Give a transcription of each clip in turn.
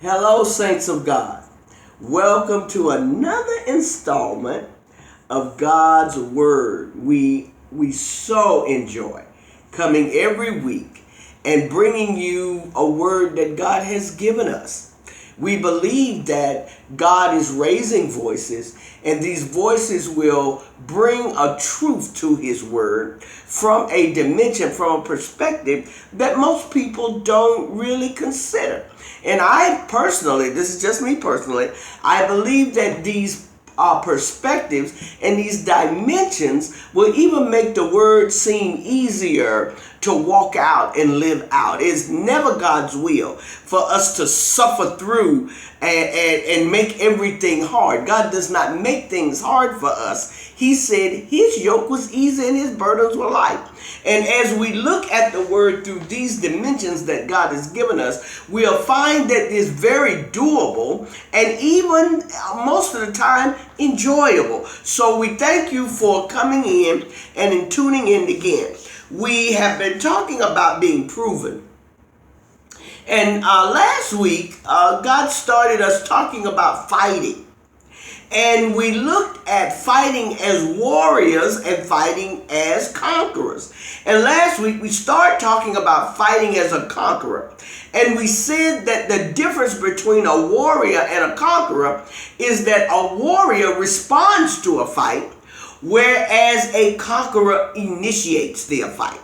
Hello, saints of God. Welcome to another installment of God's Word. We so enjoy coming every week and bringing you a word that God has given us. We believe that God is raising voices, and these voices will bring a truth to His Word from a dimension, from a perspective that most people don't really consider. And I personally, this is just me personally, I believe that these perspectives and these dimensions will even make the word seem easier to walk out and live out. It's never God's will for us to suffer through and make everything hard. God does not make things hard for us. He said His yoke was easy and His burdens were light. And as we look at the word through these dimensions that God has given us, we'll find that it's very doable and even most of the time enjoyable. So we thank you for coming in and in tuning in again. We have been talking about being proven. And last week, God started us talking about fighting. And we looked at fighting as warriors and fighting as conquerors. And last week we started talking about fighting as a conqueror. And we said that the difference between a warrior and a conqueror is that a warrior responds to a fight, whereas a conqueror initiates the fight.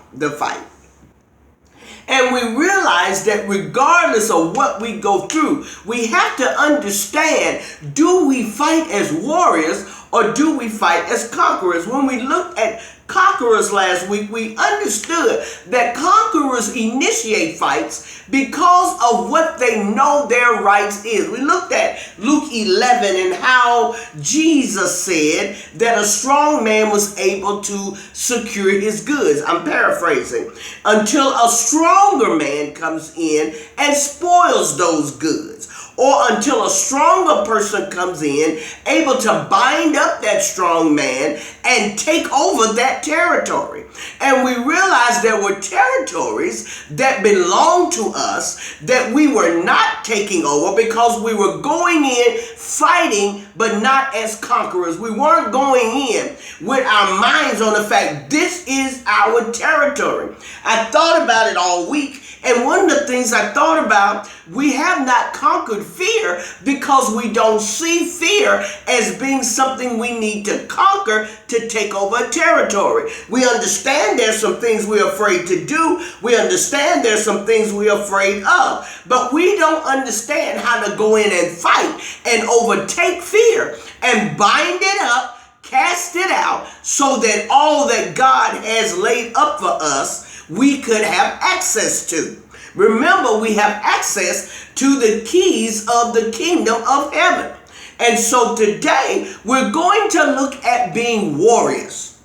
And we realize that regardless of what we go through, we have to understand, do we fight as warriors or do we fight as conquerors? When we looked at conquerors last week, we understood that conquerors initiate fights because of what they know their rights is. We looked at Luke 11 and how Jesus said that a strong man was able to secure his goods. I'm paraphrasing. Until a stronger man comes in and spoils those goods. Or until a stronger person comes in, able to bind up that strong man and take over that territory. And we realized there were territories that belonged to us that we were not taking over because we were going in fighting, but not as conquerors. We weren't going in with our minds on the fact this is our territory. I thought about it all week. And one of the things I thought about, we have not conquered fear because we don't see fear as being something we need to conquer to take over a territory. We understand there's some things we're afraid to do. We understand there's some things we're afraid of. But we don't understand how to go in and fight and overtake fear and bind it up, cast it out, so that all that God has laid up for us we could have access to. Remember, we have access to the keys of the kingdom of heaven. And so today, we're going to look at being warriors.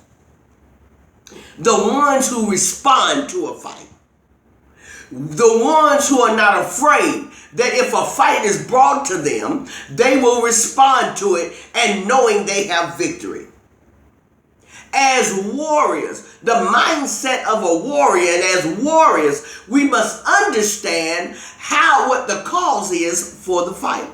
The ones who respond to a fight. The ones who are not afraid that if a fight is brought to them, they will respond to it and knowing they have victory. As warriors, the mindset of a warrior, and as warriors, we must understand what the cause is for the fight.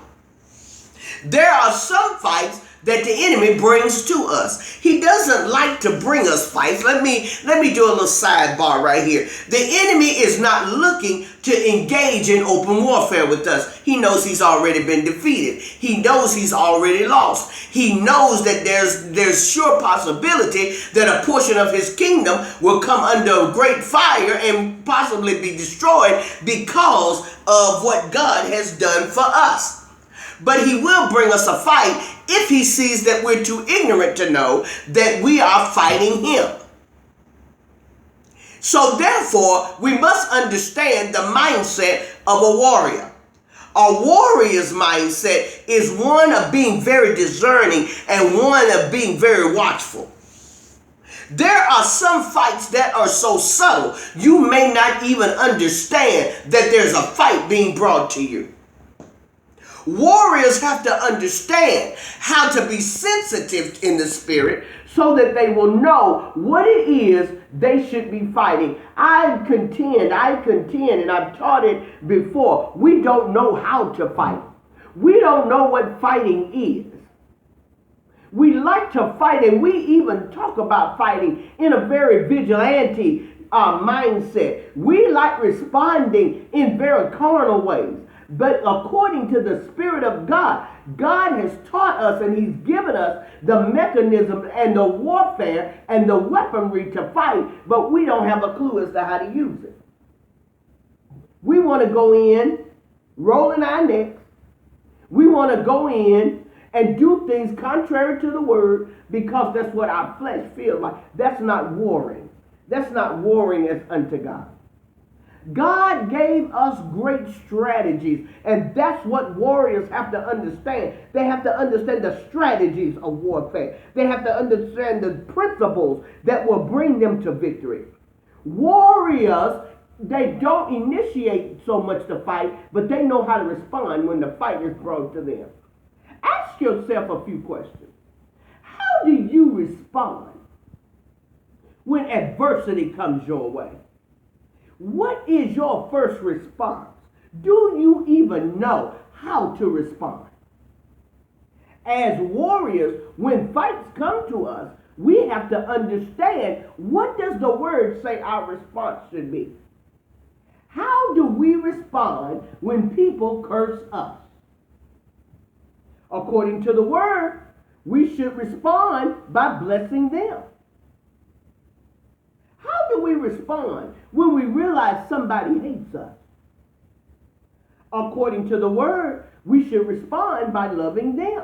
There are some fights that the enemy brings to us. He doesn't like to bring us fights. Let me do a little sidebar right here. The enemy is not looking to engage in open warfare with us. He knows he's already been defeated. He knows he's already lost. He knows that there's sure possibility that a portion of his kingdom will come under great fire and possibly be destroyed because of what God has done for us. But he will bring us a fight if he sees that we're too ignorant to know that we are fighting him. So therefore, we must understand the mindset of a warrior. A warrior's mindset is one of being very discerning and one of being very watchful. There are some fights that are so subtle, you may not even understand that there's a fight being brought to you. Warriors have to understand how to be sensitive in the spirit so that they will know what it is they should be fighting. I contend, and I've taught it before. We don't know how to fight. We don't know what fighting is. We like to fight, and we even talk about fighting in a very vigilante mindset. We like responding in very carnal ways. But according to the Spirit of God, God has taught us and He's given us the mechanism and the warfare and the weaponry to fight, but we don't have a clue as to how to use it. We want to go in, rolling our necks. We want to go in and do things contrary to the word because that's what our flesh feels like. That's not warring. That's not warring as unto God. God gave us great strategies, and that's what warriors have to understand. They have to understand the strategies of warfare. They have to understand the principles that will bring them to victory. Warriors, they don't initiate so much the fight, but they know how to respond when the fight is brought to them. Ask yourself a few questions. How do you respond when adversity comes your way? What is your first response? Do you even know how to respond? As warriors, when fights come to us, we have to understand, what does the word say our response should be? How do we respond when people curse us? According to the word, we should respond by blessing them. How do we respond when we realize somebody hates us? According to the word, we should respond by loving them.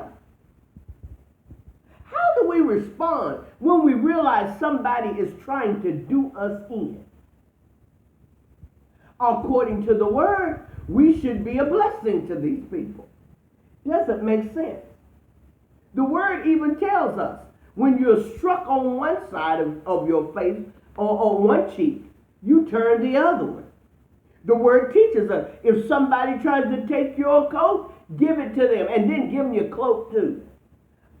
How do we respond when we realize somebody is trying to do us in? According to the word, we should be a blessing to these people. Doesn't make sense. The word even tells us, when you're struck on one side of your face, or on one cheek, you turn the other one. The word teaches us, if somebody tries to take your coat, give it to them, and then give them your cloak too.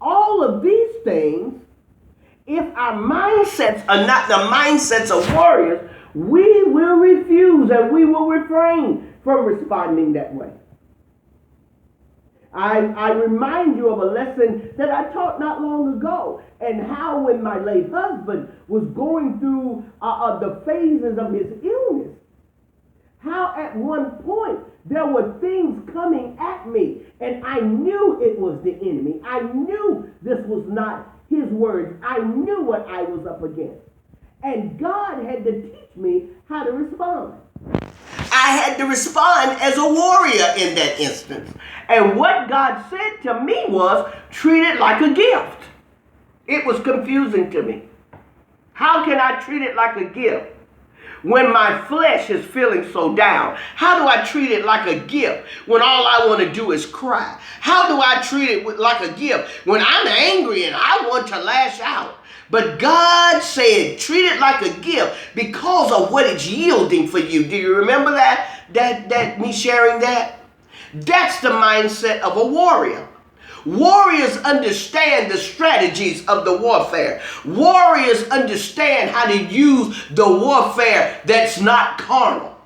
All of these things, if our mindsets are not the mindsets of warriors, we will refuse and we will refrain from responding that way. I remind you of a lesson that I taught not long ago, and how when my late husband was going through the phases of his illness, how at one point there were things coming at me, and I knew it was the enemy. I knew this was not his words. I knew what I was up against. And God had to teach me how to respond. I had to respond as a warrior in that instance. And what God said to me was, treat it like a gift. It was confusing to me. How can I treat it like a gift when my flesh is feeling so down? How do I treat it like a gift when all I want to do is cry? How do I treat it like a gift when I'm angry and I want to lash out? But God said, treat it like a gift because of what it's yielding for you. Do you remember that me sharing that? That's the mindset of a warrior. Warriors understand the strategies of the warfare. Warriors understand how to use the warfare that's not carnal.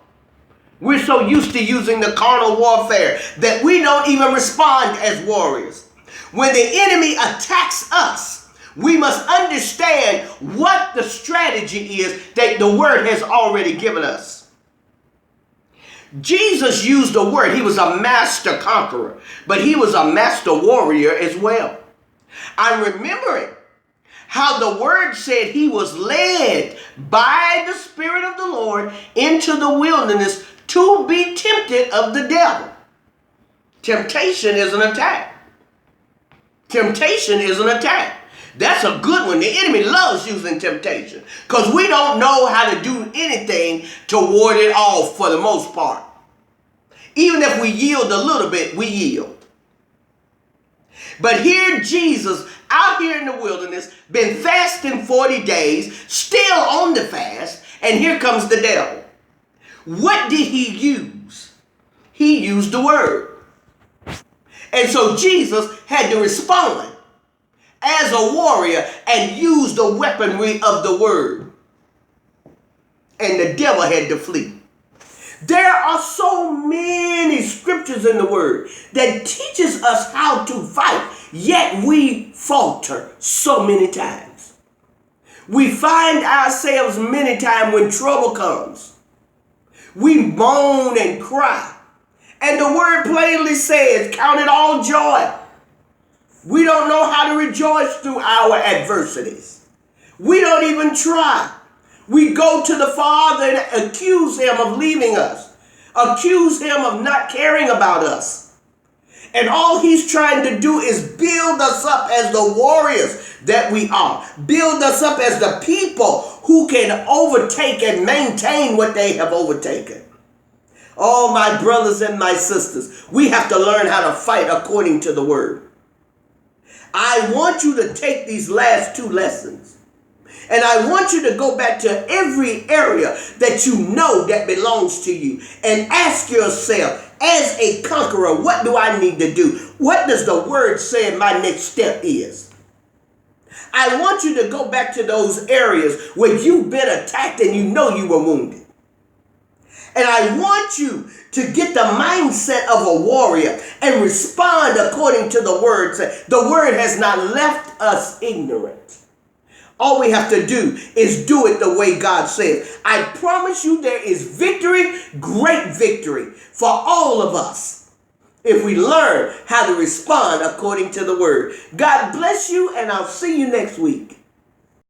We're so used to using the carnal warfare that we don't even respond as warriors. When the enemy attacks us, we must understand what the strategy is that the word has already given us. Jesus used the word. He was a master conqueror, but he was a master warrior as well. I'm remembering how the word said he was led by the Spirit of the Lord into the wilderness to be tempted of the devil. Temptation is an attack. Temptation is an attack. That's a good one. The enemy loves using temptation because we don't know how to do anything to ward it off for the most part. Even if we yield a little bit, we yield. But here Jesus, out here in the wilderness, been fasting 40 days, still on the fast, and here comes the devil. What did he use? He used the word. And so Jesus had to respond. as a warrior and used the weaponry of the word. And the devil had to flee. There are so many scriptures in the word that teaches us how to fight, yet we falter so many times. We find ourselves many times when trouble comes. We moan and cry. And the word plainly says, count it all joy. We don't know how to rejoice through our adversities. We don't even try. We go to the Father and accuse him of leaving us, accuse him of not caring about us. And all he's trying to do is build us up as the warriors that we are, build us up as the people who can overtake and maintain what they have overtaken. Oh, my brothers and my sisters, we have to learn how to fight according to the word. I want you to take these last two lessons. And I want you to go back to every area that you know that belongs to you and ask yourself, as a conqueror, what do I need to do? What does the word say my next step is? I want you to go back to those areas where you've been attacked and you know you were wounded. And I want you to get the mindset of a warrior and respond according to the word. The word has not left us ignorant. All we have to do is do it the way God says. I promise you there is victory, great victory for all of us if we learn how to respond according to the word. God bless you, and I'll see you next week.